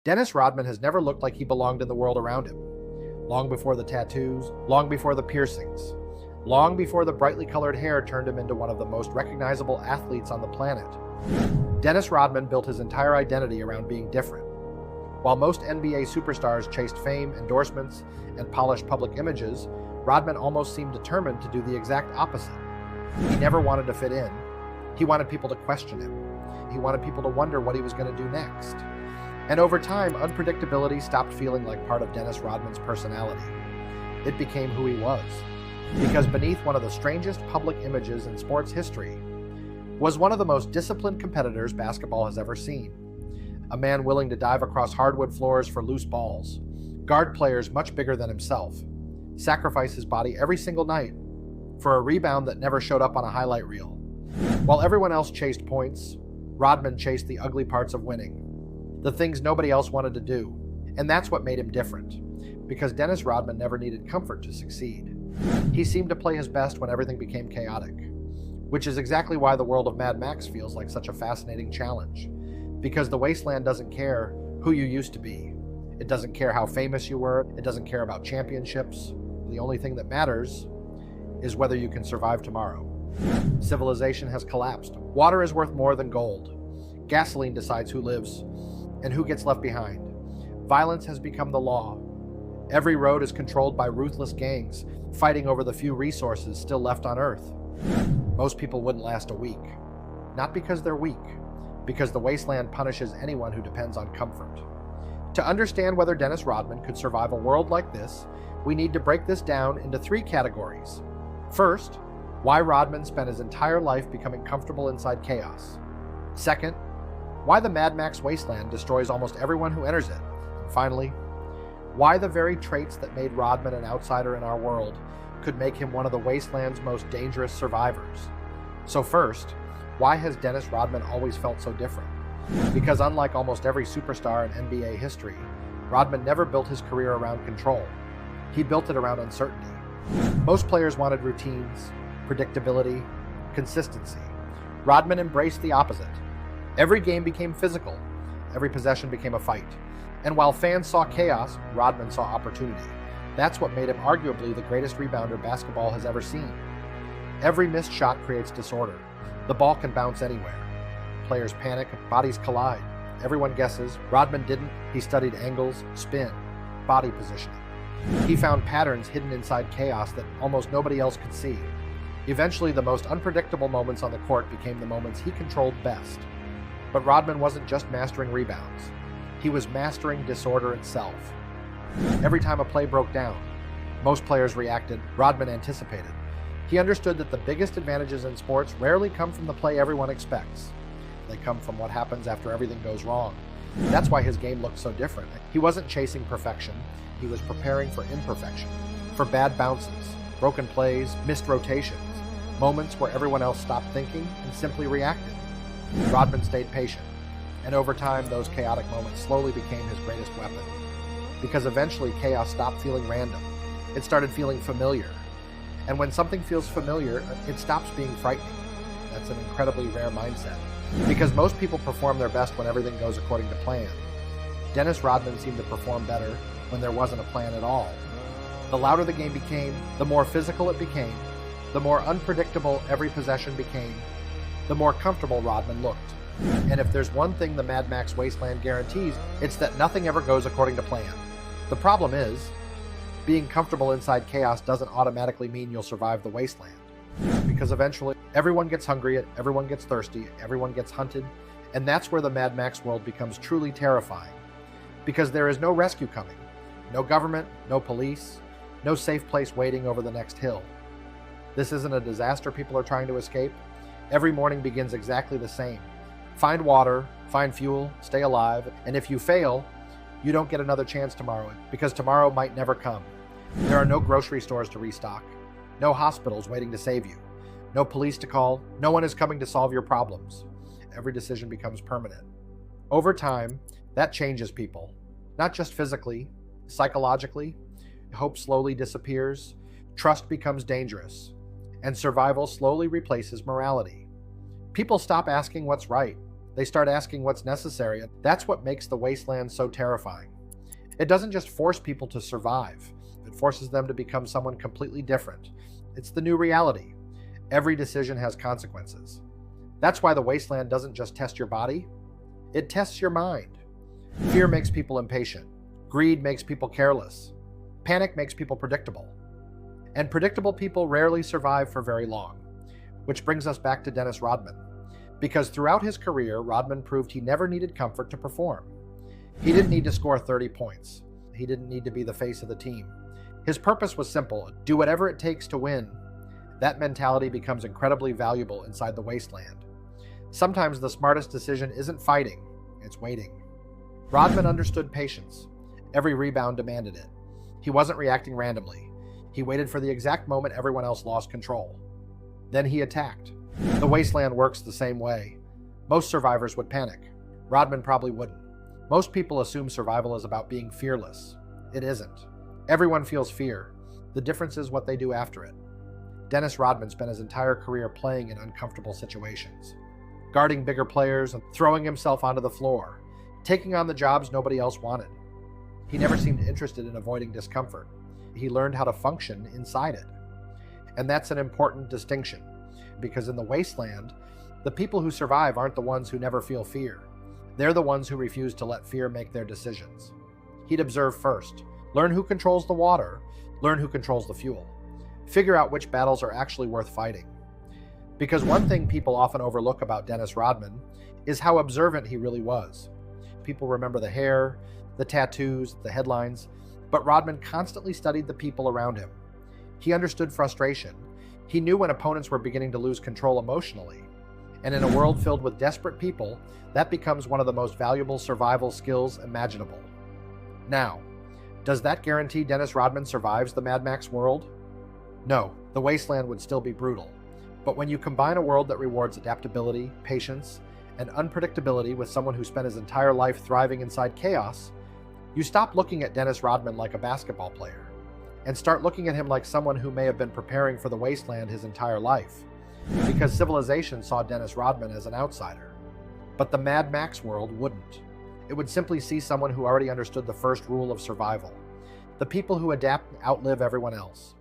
Dennis Rodman has never looked like he belonged in the world around him. Long before the tattoos, long before the piercings, long before the brightly colored hair turned him into one of the most recognizable athletes on the planet. Dennis Rodman built his entire identity around being different. While most NBA superstars chased fame, endorsements, and polished public images, Rodman almost seemed determined to do the exact opposite. He never wanted to fit in. He wanted people to question him. He wanted people to wonder what he was going to do next. And over time, unpredictability stopped feeling like part of Dennis Rodman's personality. It became who he was. Because beneath one of the strangest public images in sports history was one of the most disciplined competitors basketball has ever seen. A man willing to dive across hardwood floors for loose balls, guard players much bigger than himself, sacrifice his body every single night for a rebound that never showed up on a highlight reel. While everyone else chased points, Rodman chased the ugly parts of winning, the things nobody else wanted to do. And that's what made him different, because Dennis Rodman never needed comfort to succeed. He seemed to play his best when everything became chaotic, which is exactly why the world of Mad Max feels like such a fascinating challenge, because the Wasteland doesn't care who you used to be. It doesn't care how famous you were. It doesn't care about championships. The only thing that matters is whether you can survive tomorrow. Civilization has collapsed. Water is worth more than gold. Gasoline decides who lives and who gets left behind. Violence has become the law. Every road is controlled by ruthless gangs, fighting over the few resources still left on Earth. Most people wouldn't last a week. Not because they're weak, because the Wasteland punishes anyone who depends on comfort. To understand whether Dennis Rodman could survive a world like this, we need to break this down into three categories. First, why Rodman spent his entire life becoming comfortable inside chaos. Second, why the Mad Max Wasteland destroys almost everyone who enters it. And finally, why the very traits that made Rodman an outsider in our world could make him one of the Wasteland's most dangerous survivors. So first, why has Dennis Rodman always felt so different? Because unlike almost every superstar in NBA history, Rodman never built his career around control. He built it around uncertainty. Most players wanted routines, predictability, consistency. Rodman embraced the opposite. Every game became physical. Every possession became a fight. And while fans saw chaos, Rodman saw opportunity. That's what made him arguably the greatest rebounder basketball has ever seen. Every missed shot creates disorder. The ball can bounce anywhere. Players panic, bodies collide. Everyone guesses. Rodman didn't. He studied angles, spin, body positioning. He found patterns hidden inside chaos that almost nobody else could see. Eventually, the most unpredictable moments on the court became the moments he controlled best. But Rodman wasn't just mastering rebounds. He was mastering disorder itself. Every time a play broke down, most players reacted. Rodman anticipated. He understood that the biggest advantages in sports rarely come from the play everyone expects. They come from what happens after everything goes wrong. That's why his game looked so different. He wasn't chasing perfection. He was preparing for imperfection, for bad bounces, broken plays, missed rotations, moments where everyone else stopped thinking and simply reacted. Rodman stayed patient, and over time, those chaotic moments slowly became his greatest weapon. Because eventually, chaos stopped feeling random. It started feeling familiar. And when something feels familiar, it stops being frightening. That's an incredibly rare mindset. Because most people perform their best when everything goes according to plan. Dennis Rodman seemed to perform better when there wasn't a plan at all. The louder the game became, the more physical it became, the more unpredictable every possession became, the more comfortable Rodman looked. And if there's one thing the Mad Max Wasteland guarantees, it's that nothing ever goes according to plan. The problem is, being comfortable inside chaos doesn't automatically mean you'll survive the Wasteland. Because eventually, everyone gets hungry, everyone gets thirsty, everyone gets hunted, and that's where the Mad Max world becomes truly terrifying. Because there is no rescue coming. No government, no police, no safe place waiting over the next hill. This isn't a disaster people are trying to escape. Every morning begins exactly the same. Find water, find fuel, stay alive, and if you fail, you don't get another chance tomorrow, because tomorrow might never come. There are no grocery stores to restock, no hospitals waiting to save you, no police to call, no one is coming to solve your problems. Every decision becomes permanent. Over time, that changes people, not just physically, psychologically. Hope slowly disappears, trust becomes dangerous, and survival slowly replaces morality. People stop asking what's right They start asking what's necessary, and that's what makes the Wasteland so terrifying. It doesn't just force people to survive, it forces them to become someone completely different. It's the new reality. Every decision has consequences. That's why the Wasteland doesn't just test your body, it tests your mind. Fear makes people impatient. Greed makes people careless. Panic makes people predictable. And predictable people rarely survive for very long. Which brings us back to Dennis Rodman. Because throughout his career, Rodman proved he never needed comfort to perform. He didn't need to score 30 points. He didn't need to be the face of the team. His purpose was simple: do whatever it takes to win. That mentality becomes incredibly valuable inside the Wasteland. Sometimes the smartest decision isn't fighting, it's waiting. Rodman understood patience. Every rebound demanded it. He wasn't reacting randomly. He waited for the exact moment everyone else lost control. Then he attacked. The Wasteland works the same way. Most survivors would panic. Rodman probably wouldn't. Most people assume survival is about being fearless. It isn't. Everyone feels fear. The difference is what they do after it. Dennis Rodman spent his entire career playing in uncomfortable situations, guarding bigger players and throwing himself onto the floor, taking on the jobs nobody else wanted. He never seemed interested in avoiding discomfort. He learned how to function inside it. And that's an important distinction, because in the Wasteland, the people who survive aren't the ones who never feel fear. They're the ones who refuse to let fear make their decisions. He'd observe first, learn who controls the water, learn who controls the fuel, figure out which battles are actually worth fighting. Because one thing people often overlook about Dennis Rodman is how observant he really was. People remember the hair, the tattoos, the headlines, but Rodman constantly studied the people around him. He understood frustration. He knew when opponents were beginning to lose control emotionally. And in a world filled with desperate people, that becomes one of the most valuable survival skills imaginable. Now, does that guarantee Dennis Rodman survives the Mad Max world? No, the Wasteland would still be brutal. But when you combine a world that rewards adaptability, patience, and unpredictability with someone who spent his entire life thriving inside chaos, you stop looking at Dennis Rodman like a basketball player and start looking at him like someone who may have been preparing for the Wasteland his entire life. Because civilization saw Dennis Rodman as an outsider. But the Mad Max world wouldn't. It would simply see someone who already understood the first rule of survival. The people who adapt outlive everyone else.